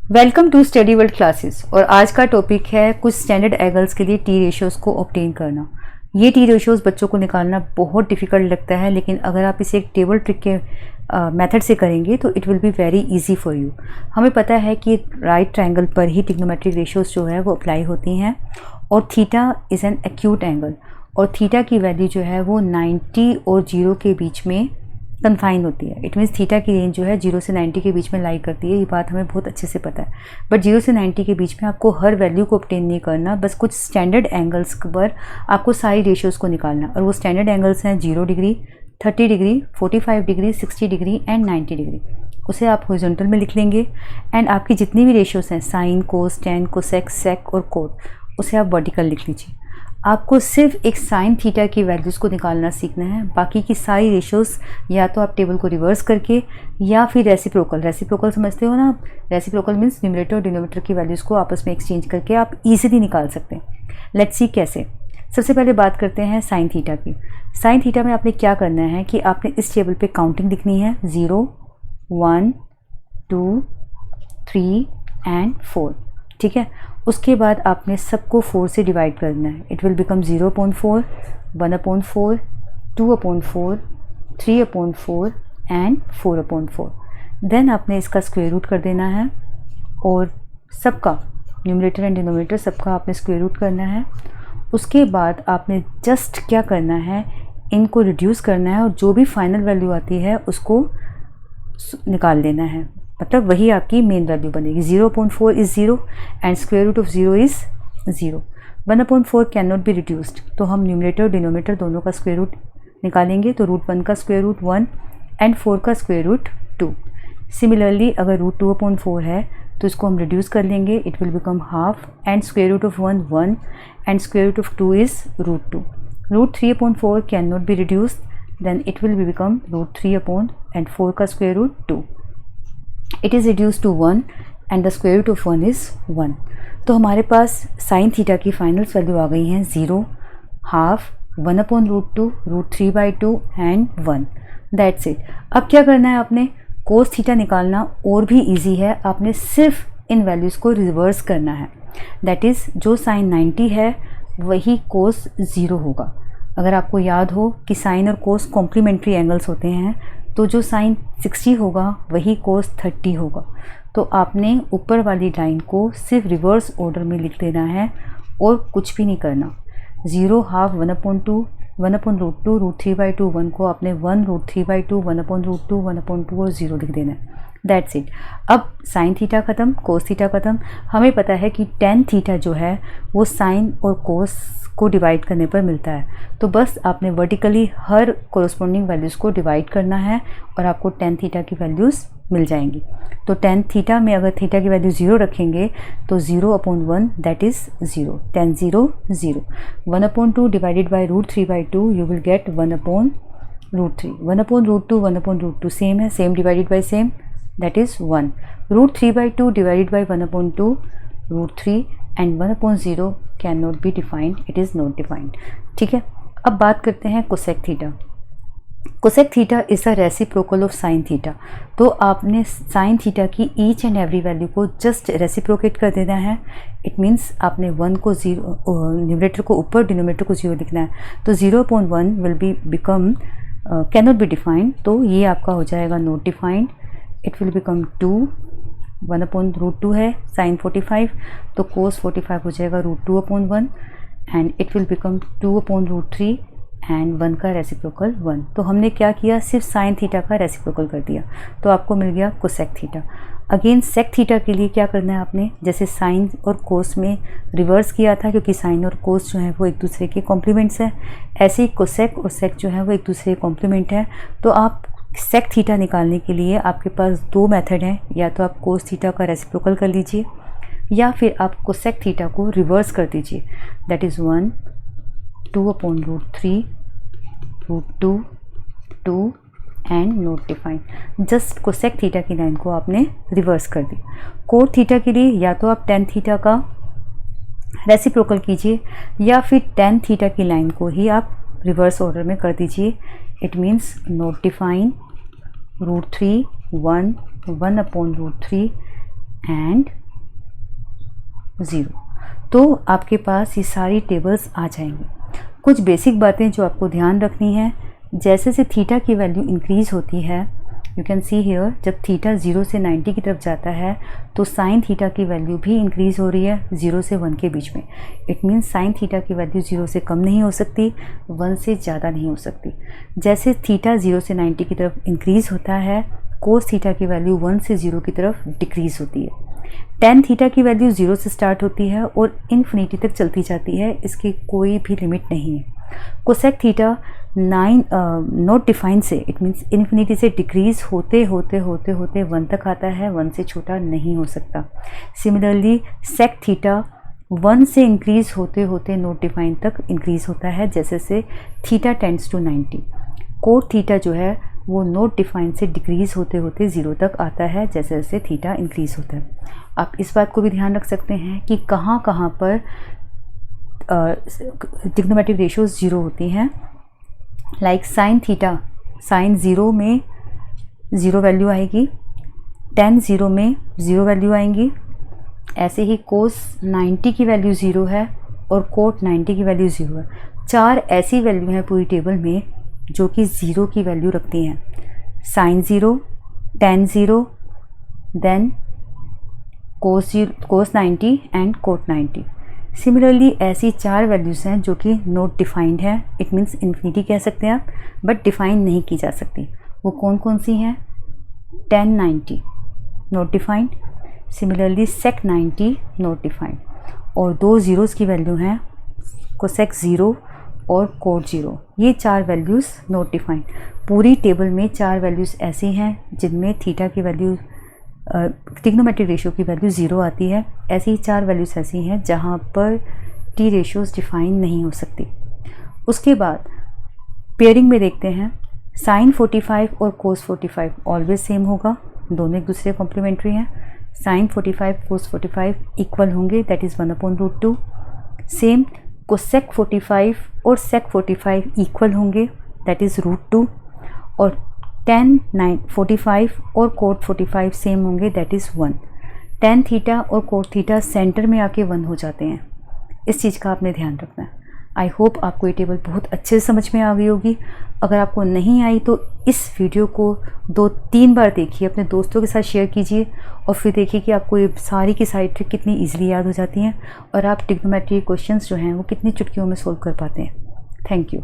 Welcome to Study World Classes. और आज का टॉपिक है कुछ स्टैंडर्ड एंगल्स के लिए टी रेशियोज़ को ऑब्टेन करना। ये टी रेशियोज़ बच्चों को निकालना बहुत डिफ़िकल्ट लगता है, लेकिन अगर आप इसे एक टेबल ट्रिक के मेथड से करेंगे तो it will be very easy for you. हमें पता है कि राइट ट्रायंगल पर ही ट्रिग्नोमेट्रिक रेशियोज़ जो है वो अप्लाई होती हैं, और theta is an acute angle, और थीटा की वैल्यू जो है वो 90 और 0 के बीच में कन्फाइन होती है। इट मीन्स थीटा की रेंज जो है 0 से 90 के बीच में लाई करती है। ये बात हमें बहुत अच्छे से पता है। बट 0 से 90 के बीच में आपको हर वैल्यू को ऑब्टेन नहीं करना, बस कुछ स्टैंडर्ड एंगल्स पर आपको सारी रेशियोज़ को निकालना। और वो स्टैंडर्ड एंगल्स हैं 0 degree, 30 degree, 45 degree, 60 degree and 90 degree. उसे आप हॉरिजॉन्टल में लिख लेंगे, एंड आपकी जितनी भी रेशियोज़ हैं साइन, कोस, टेन, कोसेक, सेक और कोट, उसे आप वर्टिकल लिख लीजिए। आपको सिर्फ एक साइन थीटा की वैल्यूज़ को निकालना सीखना है। बाकी की सारी रेशियोज़ या तो आप टेबल को रिवर्स करके या फिर रेसिप्रोकल समझते हो ना। रेसिप्रोकल मीन्स न्यूमरेटर और डिनोमिनेटर की वैल्यूज़ को आपस में एक्सचेंज करके आप इजीली निकाल सकते हैं। लेट्स सी कैसे। सबसे पहले बात करते हैं साइन थीटा की। साइन थीटा में आपने क्या करना है कि आपने इस टेबल पे काउंटिंग लिखनी है, 0, 1, 2, 3 एंड 4। ठीक है। उसके बाद आपने सबको 4 से डिवाइड करना है। It will become 0/4, 1/4, 2/4, 3/4 and 4/4। Then आपने इसका स्क्वायर रूट कर देना है, और सबका न्यूमरेटर एंड डिनोमिनेटर सबका आपने स्क्वायर रूट करना है। उसके बाद आपने जस्ट क्या करना है, इनको रिड्यूस करना है, और जो भी फाइनल वैल्यू आती है उसको निकाल लेना है। मतलब वही आपकी मेन वैल्यू बनेगी। 0/4 is 0 and square root of 0 is 0। 1/4 can not be reduced, तो हम न्यूमरेटर और डिनोमिनेटर दोनों का स्क्वायर रूट निकालेंगे। तो √1 का स्क्वायर रूट 1 एंड 4 का स्क्वायर रूट 2। सिमिलरली अगर √2/4 है तो इसको हम रिड्यूस कर लेंगे। It will become half, and square root of 1 1 and square root of 2 is √2। √3/4 can not be reduced, then it will become √3/4 का square root 2। It is reduce to 1 and the square root of 1 is 1। तो हमारे पास sine theta की finals value आ गई हैं 0, half, 1/√2, √3/2 and 1। That's it. अब क्या करना है आपने, कोस थीटा निकालना और भी इजी है। आपने सिर्फ इन वैल्यूज़ को रिवर्स करना है। दैट इज़ जो साइन 90 है वही कोस 0 होगा। अगर आपको याद हो कि साइन और कोस कॉम्प्लीमेंट्री एंगल्स होते हैं, तो जो साइन 60 होगा वही कोस 30 होगा। तो आपने ऊपर वाली लाइन को सिर्फ रिवर्स ऑर्डर में लिख देना है और कुछ भी नहीं करना। 0, हाफ, 1/2, 1/√2, √3/2, 1 को आपने 1, √3/2, 1/√2, 1/2 और 0 लिख देना है। That's it. अब साइन थीटा ख़त्म, कोस थीटा ख़त्म। हमें पता है कि टेन थीटा जो है वो साइन और कोस को डिवाइड करने पर मिलता है। तो बस आपने वर्टिकली हर कोरस्पॉन्डिंग वैल्यूज़ को डिवाइड करना है और आपको टेन थीटा की वैल्यूज़ मिल जाएंगी। तो टेन थीटा में अगर थीटा की वैल्यू 0 रखेंगे तो 0/1 that is 0, 10 0 0। 1/2 divided by √3/2 you will get 1/√3। 1/√2, 1/√2 same है, same divided by same, that is 1। √3/2 divided by 1/2 √3 and 1/0 can not be defined, it is not defined. ठीक है। अब बात करते हैं cosec theta. Cosec theta is a reciprocal of sine theta. तो आपने sine theta की ईच एंड एवरी वैल्यू को जस्ट रेसिप्रोकेट कर देना है। इट मीन्स आपने 1 को 0, न्यूमरेटर को ऊपर, डिनोमिनेटर को 0 लिखना है। तो 0/1 will be become can not be defined, तो ये आपका हो जाएगा not defined. It will become 2, 1/√2 है साइन 45, तो कोस 45 हो जाएगा √2/1 and it will become 2/√3 and 1 का रेसिप्रोकल 1। तो हमने क्या किया, सिर्फ साइन थीटा का रेसिप्रोकल कर दिया, तो आपको मिल गया cosec theta. Again sec theta के लिए क्या करना है आपने, जैसे साइन और कोस में रिवर्स किया था, क्योंकि साइन और कोस जो है वो एक दूसरे के कॉम्प्लीमेंट्स हैं, ऐसे ही कोसेक और सेक जो है वो एक दूसरे के कॉम्प्लीमेंट है। तो आप सेक थीटा निकालने के लिए आपके पास दो मेथड हैं, या तो आप कोस थीटा का रेसिप्रोकल कर लीजिए या फिर आप कोसेक थीटा को रिवर्स कर दीजिए। That is 1, 2/√3, √2, 2 and not defined. Just cosec theta की लाइन को आपने रिवर्स कर दी। कोट थीटा के लिए या तो आप टेन थीटा का रेसिप्रोकल कीजिए या फिर टेन थीटा की लाइन को ही आप रिवर्स ऑर्डर में कर दीजिए। It means not defined, √3, 1, 1/√3 and 0। तो आपके पास ये सारी टेबल्स आ जाएंगी। कुछ बेसिक बातें जो आपको ध्यान रखनी है, जैसे से थीटा की वैल्यू इंक्रीज़ होती है, यू कैन सी हियर, जब थीटा 0 से 90 की तरफ जाता है तो साइन थीटा की वैल्यू भी इंक्रीज़ हो रही है 0 से 1 के बीच में। इट मीन्स साइन थीटा की वैल्यू 0 से कम नहीं हो सकती, 1 से ज़्यादा नहीं हो सकती। जैसे थीटा 0 से 90 की तरफ इंक्रीज़ होता है, कोस थीटा की वैल्यू 1 से 0 की तरफ डिक्रीज़ होती है। टेन थीटा की वैल्यू 0 से स्टार्ट होती है और इन्फिनिटी तक चलती जाती है, इसकी कोई भी लिमिट नहीं है। कोसेक थीटा 9 नॉट डिफाइंड से, इट मीन्स इन्फिनिटी से डिक्रीज़ होते होते होते होते 1 तक आता है, 1 से छोटा नहीं हो सकता। सिमिलरली सेक थीटा 1 से इंक्रीज़ होते होते नॉट डिफाइंड तक इंक्रीज़ होता है, जैसे से theta tends to 90। Cot theta जो है वो नॉट डिफाइंड से डिक्रीज़ होते होते 0 तक आता है, जैसे जैसे थीटा इंक्रीज़ होता है। आप इस बात को भी ध्यान रख सकते हैं कि कहाँ कहाँ पर ट्रिग्नोमेट्रिक रेशियोज 0 होती हैं। लाइक साइन थीटा, साइन 0 में 0 वैल्यू आएगी, टेन 0 में 0 वैल्यू आएंगी। ऐसे ही कोस 90 की वैल्यू 0 है और कोट 90 की वैल्यू 0 है। 4 ऐसी वैल्यू हैं पूरी टेबल में जो कि 0 की वैल्यू रखती हैं। Sine 0, tan 0, then cos 90 and cot 90। Similarly ऐसी 4 वैल्यूज़ हैं जो कि नॉट डिफाइंड है, इट मीन्स इन्फिनिटी कह सकते हैं आप, बट डिफाइन नहीं की जा सकती। वो कौन कौन सी हैं? Tan 90 not defined, similarly sec 90 not defined, और 2 ज़ीरोज़ की वैल्यू हैं कोसेक 0 और कोट 0। ये 4 वैल्यूज़ नॉट डिफाइंड। पूरी टेबल में 4 वैल्यूज़ ऐसी हैं जिनमें थीटा की वैल्यू, ट्रिग्नोमेट्रिक रेशियो की वैल्यू 0 आती है। ऐसी ही 4 वैल्यूज़ ऐसी हैं जहाँ पर टी रेशियोज़ डिफाइन नहीं हो सकती। उसके बाद पेयरिंग में देखते हैं, साइन 45 और कोस 45 ऑलवेज सेम होगा, दोनों एक दूसरे कॉम्प्लीमेंट्री हैं। साइन 45 कोस 45 इक्वल होंगे, दैट इज़ 1/√2। सेम कोसेक 45 और सेक 45 इक्वल होंगे, दैट इज़ √2। और टेन 45 और कोट 45 सेम होंगे, दैट इज़ 1। टेन थीटा और कोट थीटा सेंटर में आके 1 हो जाते हैं। इस चीज़ का आपने ध्यान रखना है। आई होप आपको ये टेबल बहुत अच्छे से समझ में आ गई होगी। अगर आपको नहीं आई तो इस वीडियो को 2-3 बार देखिए, अपने दोस्तों के साथ शेयर कीजिए और फिर देखिए कि आपको ये सारी की सारी ट्रिक कितनी ईजिली याद हो जाती हैं और आप ट्रिग्नोमेट्री क्वेश्चंस जो हैं वो कितनी चुटकियों में सोल्व कर पाते हैं। Thank you.